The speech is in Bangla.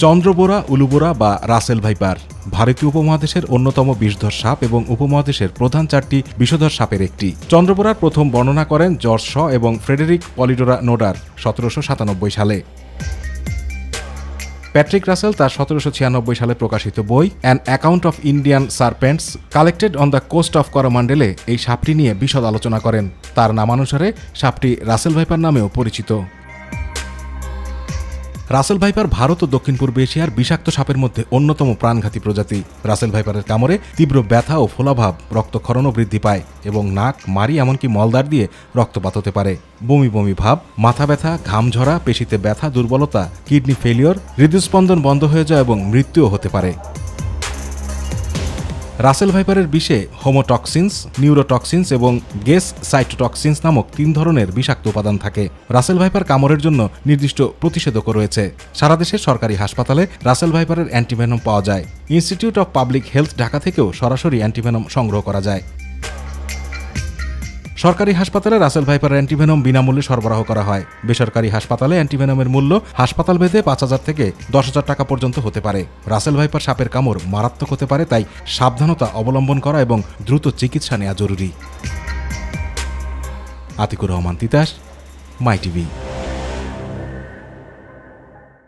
চন্দ্রবোরা উলুবোরা বা রাসেল ভাইপার ভারতীয় উপমহাদেশের অন্যতম বিষধর সাপ এবং উপমহাদেশের প্রধান 4টি বিষধর সাপের একটি। চন্দ্রবোরার প্রথম বর্ণনা করেন জর্জ শ এবং ফ্রেডেরিক পলিডোরা নোডার 1797 সালে। প্যাট্রিক রাসেল তার 1796 সালে প্রকাশিত বই an account of Indian serpents collected on the coast of করোমান্ডেলে এই সাপটি নিয়ে বিশদ আলোচনা করেন। তার নামানুসারে সাপটি রাসেল ভাইপার নামেও পরিচিত। রাসেল ভাইপার ভারত ও দক্ষিণ পূর্ব এশিয়ার বিষাক্ত সাপের মধ্যে অন্যতম প্রাণঘাতী প্রজাতি। রাসেল ভাইপারের কামড়ে তীব্র ব্যথা ও ফোলাভাব, রক্তক্ষরণও বৃদ্ধি পায় এবং নাক, মাড়ি এমনকি মলদ্বার দিয়ে রক্তপাত হতে পারে। বমি বমি ভাব, মাথা ব্যথা, ঘাম ঝরা, পেশিতে ব্যথা, দুর্বলতা, কিডনি ফেলিওর, হৃদস্পন্দন বন্ধ হয়ে যায় এবং মৃত্যুও হতে পারে। রাসেল ভাইপারের বিষে হোমোটক্সিনস, নিউরোটক্সিনস এবং গেস সাইটোটক্সিনস নামক 3 ধরনের বিষাক্ত উপাদান থাকে। রাসেল ভাইপার কামড়ের জন্য নির্দিষ্ট প্রতিষেধকও রয়েছে। সারা দেশের সরকারি হাসপাতালে রাসেল ভাইপারের অ্যান্টিভেনম পাওয়া যায়। Institute of public health Dhaka থেকেও সরাসরি অ্যান্টিভেনম সংগ্রহ করা যায়। সরকারি হাসপাতালে রাসেল ভাইপার অ্যান্টিভেনম বিনামূল্যে সরবরাহ করা হয়। বেসরকারি হাসপাতালে অ্যান্টিভেনমের মূল্য হাসপাতাল ভেদে 5,000 থেকে 10,000 টাকা পর্যন্ত হতে পারে। রাসেল ভাইপার সাপের কামড় মারাত্মক হতে পারে, তাই সাবধানতা অবলম্বন করা এবং দ্রুত চিকিৎসা নেওয়া জরুরি। আতিকুর রহমান তিতাস, মাই টিভি।